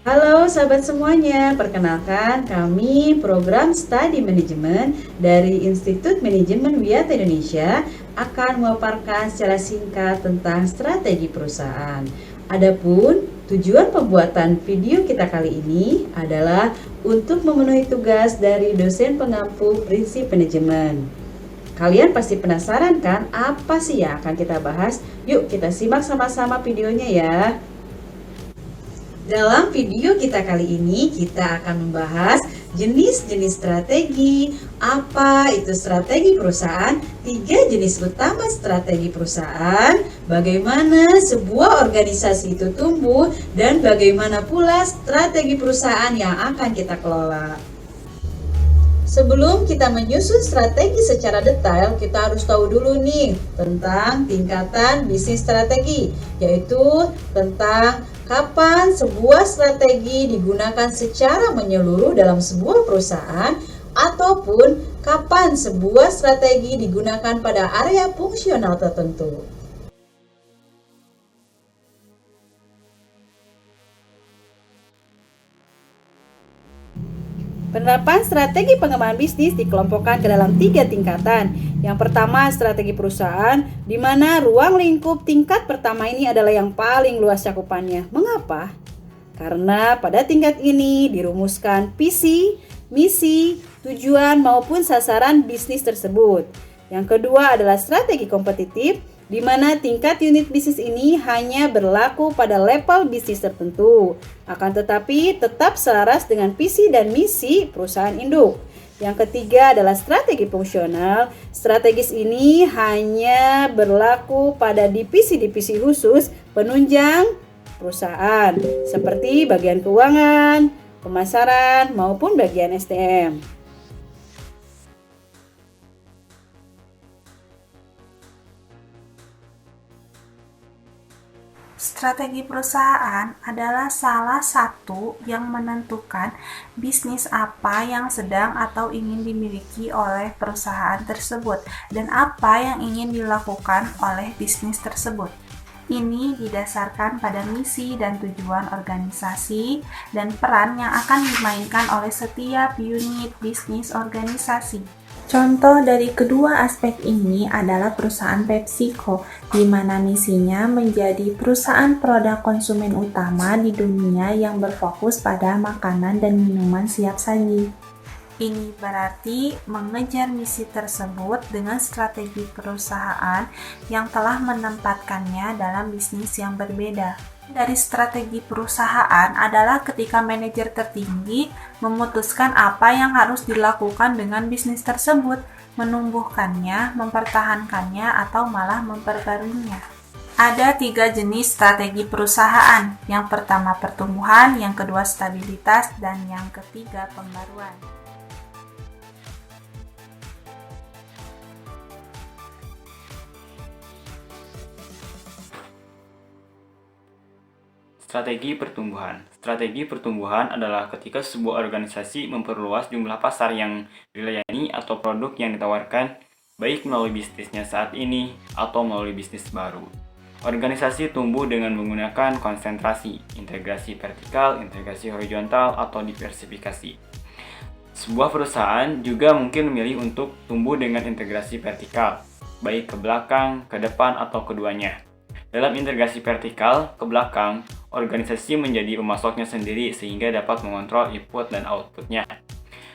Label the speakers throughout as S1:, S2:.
S1: Halo sahabat semuanya, perkenalkan kami program Studi Manajemen dari Institut Manajemen Wiyata Indonesia akan memaparkan secara singkat tentang strategi perusahaan. Adapun tujuan pembuatan video kita kali ini adalah untuk memenuhi tugas dari dosen pengampu prinsip manajemen. Kalian pasti penasaran kan apa sih yang akan kita bahas? Yuk kita simak sama-sama videonya ya. Dalam video kita kali ini, kita akan membahas jenis-jenis strategi, apa itu strategi perusahaan, 3 jenis utama strategi perusahaan, bagaimana sebuah organisasi itu tumbuh, dan bagaimana pula strategi perusahaan yang akan kita kelola. Sebelum kita menyusun strategi secara detail, kita harus tahu dulu nih tentang tingkatan bisnis strategi, yaitu tentang kapan sebuah strategi digunakan secara menyeluruh dalam sebuah perusahaan ataupun kapan sebuah strategi digunakan pada area fungsional tertentu. Penerapan strategi pengembangan bisnis dikelompokkan ke dalam 3 tingkatan. Yang pertama, strategi perusahaan, di mana ruang lingkup tingkat pertama ini adalah yang paling luas cakupannya. Mengapa? Karena pada tingkat ini dirumuskan visi, misi, tujuan maupun sasaran bisnis tersebut. Yang kedua adalah strategi kompetitif, di mana tingkat unit bisnis ini hanya berlaku pada level bisnis tertentu, akan tetapi tetap selaras dengan visi dan misi perusahaan induk. Yang ketiga adalah strategi fungsional. Strategis ini hanya berlaku pada divisi-divisi khusus penunjang perusahaan, seperti bagian keuangan, pemasaran, maupun bagian SDM.
S2: Strategi perusahaan adalah salah satu yang menentukan bisnis apa yang sedang atau ingin dimiliki oleh perusahaan tersebut dan apa yang ingin dilakukan oleh bisnis tersebut. Ini didasarkan pada misi dan tujuan organisasi dan peran yang akan dimainkan oleh setiap unit bisnis organisasi. Contoh dari kedua aspek ini adalah perusahaan PepsiCo, di mana misinya menjadi perusahaan produk konsumen utama di dunia yang berfokus pada makanan dan minuman siap saji. Ini berarti mengejar misi tersebut dengan strategi perusahaan yang telah menempatkannya dalam bisnis yang berbeda. Dari strategi perusahaan adalah ketika manajer tertinggi memutuskan apa yang harus dilakukan dengan bisnis tersebut, menumbuhkannya, mempertahankannya, atau malah memperbaruinya. Ada 3 jenis strategi perusahaan. Yang pertama pertumbuhan, yang kedua stabilitas, dan yang ketiga pembaruan.
S3: Strategi pertumbuhan. Strategi pertumbuhan adalah ketika sebuah organisasi memperluas jumlah pasar yang dilayani atau produk yang ditawarkan, baik melalui bisnisnya saat ini atau melalui bisnis baru. Organisasi tumbuh dengan menggunakan konsentrasi, integrasi vertikal, integrasi horizontal, atau diversifikasi. Sebuah perusahaan juga mungkin memilih untuk tumbuh dengan integrasi vertikal, baik ke belakang, ke depan, atau keduanya. Dalam integrasi vertikal ke belakang, organisasi menjadi pemasoknya sendiri sehingga dapat mengontrol input dan outputnya.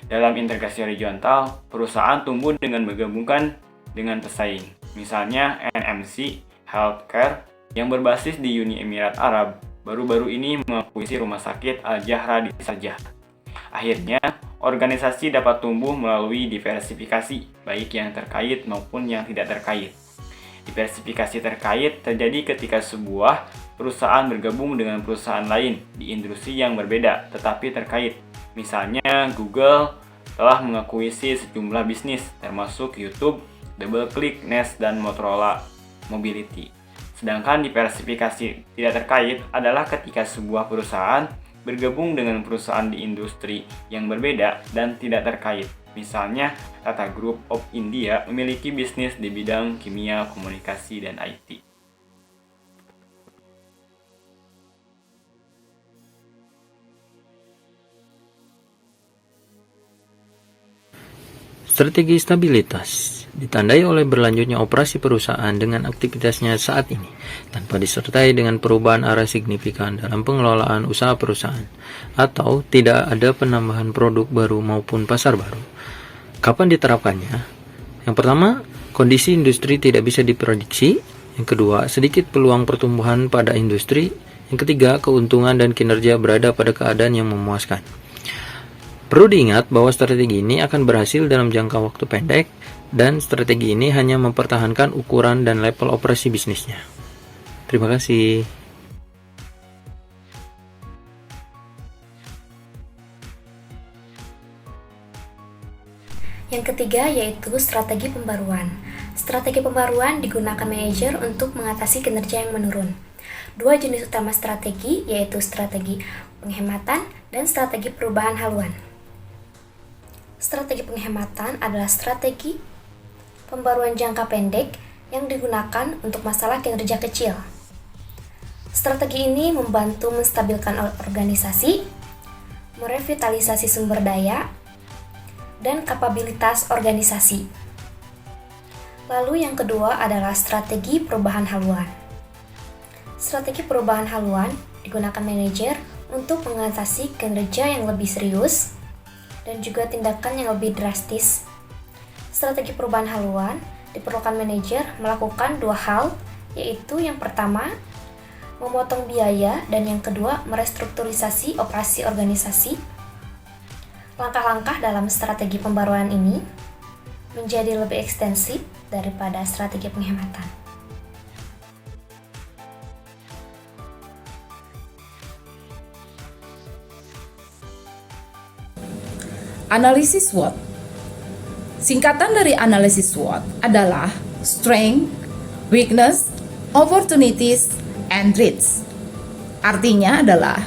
S3: Dalam integrasi horizontal, perusahaan tumbuh dengan menggabungkan dengan pesaing. Misalnya NMC Healthcare yang berbasis di Uni Emirat Arab baru-baru ini mengakuisisi rumah sakit Al-Jahra di Sharjah. Akhirnya, organisasi dapat tumbuh melalui diversifikasi, baik yang terkait maupun yang tidak terkait. Diversifikasi terkait terjadi ketika sebuah perusahaan bergabung dengan perusahaan lain di industri yang berbeda tetapi terkait. Misalnya, Google telah mengakuisisi sejumlah bisnis termasuk YouTube, DoubleClick, Nest, dan Motorola Mobility. Sedangkan diversifikasi tidak terkait adalah ketika sebuah perusahaan bergabung dengan perusahaan di industri yang berbeda dan tidak terkait. Misalnya, Tata Group of India memiliki bisnis di bidang kimia, komunikasi, dan IT.
S4: Strategi stabilitas ditandai oleh berlanjutnya operasi perusahaan dengan aktivitasnya saat ini, tanpa disertai dengan perubahan arah signifikan dalam pengelolaan usaha perusahaan, atau tidak ada penambahan produk baru maupun pasar baru. Kapan diterapkannya? Yang pertama, kondisi industri tidak bisa diprediksi. Yang kedua, sedikit peluang pertumbuhan pada industri. Yang ketiga, keuntungan dan kinerja berada pada keadaan yang memuaskan. Perlu diingat bahwa strategi ini akan berhasil dalam jangka waktu pendek, dan strategi ini hanya mempertahankan ukuran dan level operasi bisnisnya. Terima kasih.
S5: Yang ketiga yaitu strategi pembaruan. Strategi pembaruan digunakan manajer untuk mengatasi kinerja yang menurun. Dua jenis utama strategi yaitu strategi penghematan dan strategi perubahan haluan. Strategi penghematan adalah strategi pembaruan jangka pendek yang digunakan untuk masalah kinerja kecil. Strategi ini membantu menstabilkan organisasi, merevitalisasi sumber daya, dan kapabilitas organisasi. Lalu yang kedua adalah strategi perubahan haluan. Strategi perubahan haluan digunakan manajer untuk mengatasi kinerja yang lebih serius dan juga tindakan yang lebih drastis. Strategi perubahan haluan diperlukan manajer melakukan dua hal, yaitu yang pertama, memotong biaya, dan yang kedua, merestrukturisasi operasi organisasi. Langkah-langkah dalam strategi pembaruan ini menjadi lebih ekstensif daripada strategi penghematan.
S6: Analisis SWOT. Singkatan dari analisis SWOT adalah Strength, Weakness, Opportunities, and Threats. Artinya adalah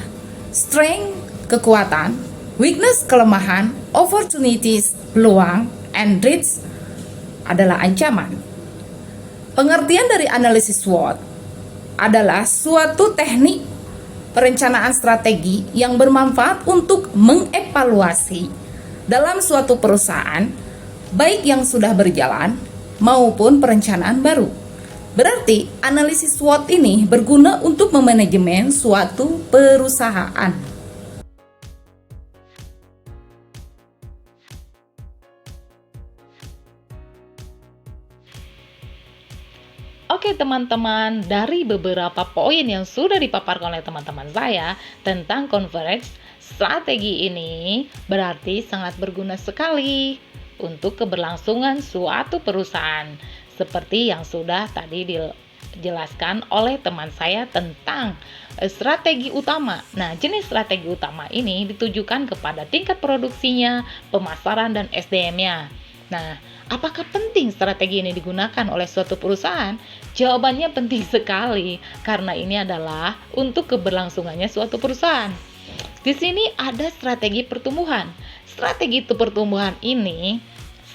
S6: Strength, kekuatan, Weakness, kelemahan, Opportunities, peluang, and Threats adalah ancaman. Pengertian dari analisis SWOT adalah suatu teknik perencanaan strategi yang bermanfaat untuk mengevaluasi dalam suatu perusahaan, baik yang sudah berjalan maupun perencanaan baru. Berarti analisis SWOT ini berguna untuk memanajemen suatu perusahaan.
S7: Oke teman-teman, dari beberapa poin yang sudah dipaparkan oleh teman-teman saya tentang convergence, strategi ini berarti sangat berguna sekali untuk keberlangsungan suatu perusahaan. Seperti yang sudah tadi dijelaskan oleh teman saya tentang strategi utama. Nah, jenis strategi utama ini ditujukan kepada tingkat produksinya, pemasaran, dan SDM-nya. Nah, apakah penting strategi ini digunakan oleh suatu perusahaan? Jawabannya penting sekali, karena ini adalah untuk keberlangsungannya suatu perusahaan. Di sini ada strategi pertumbuhan. Strategi pertumbuhan ini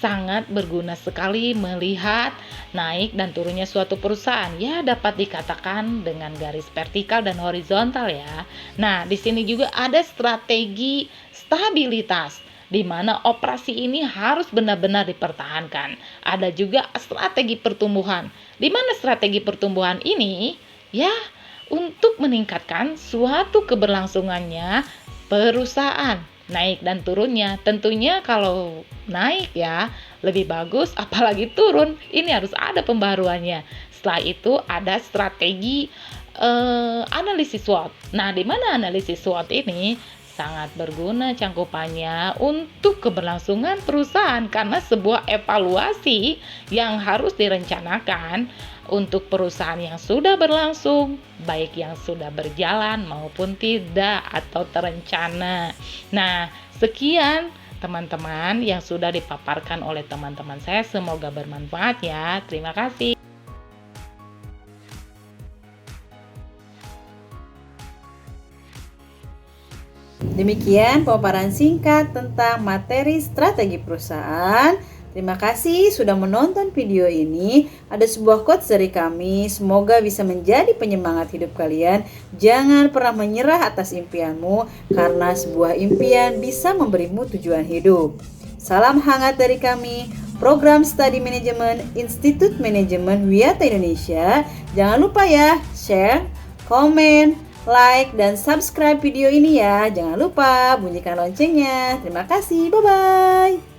S7: sangat berguna sekali melihat naik dan turunnya suatu perusahaan. Ya, dapat dikatakan dengan garis vertikal dan horizontal ya. Nah, di sini juga ada strategi stabilitas, di mana operasi ini harus benar-benar dipertahankan. Ada juga strategi pertumbuhan, di mana strategi pertumbuhan ini ya untuk meningkatkan suatu keberlangsungannya perusahaan. Naik dan turunnya, tentunya kalau naik ya lebih bagus, apalagi turun ini harus ada pembaruannya. Setelah itu ada strategi analisis SWOT. Nah, di mana analisis SWOT ini sangat berguna cangkupannya untuk keberlangsungan perusahaan, karena sebuah evaluasi yang harus direncanakan untuk perusahaan yang sudah berlangsung, baik yang sudah berjalan maupun tidak atau terencana. Nah, sekian teman-teman yang sudah dipaparkan oleh teman-teman saya, semoga bermanfaat ya. Terima kasih.
S1: Demikian pemaparan singkat tentang materi strategi perusahaan. Terima kasih sudah menonton video ini. Ada sebuah quotes dari kami, semoga bisa menjadi penyemangat hidup kalian. Jangan pernah menyerah atas impianmu, karena sebuah impian bisa memberimu tujuan hidup. Salam hangat dari kami, Program Studi Manajemen Institut Manajemen Wiyata Indonesia. Jangan lupa ya, share, komen, like, dan subscribe video ini ya. Jangan lupa bunyikan loncengnya. Terima kasih, bye-bye.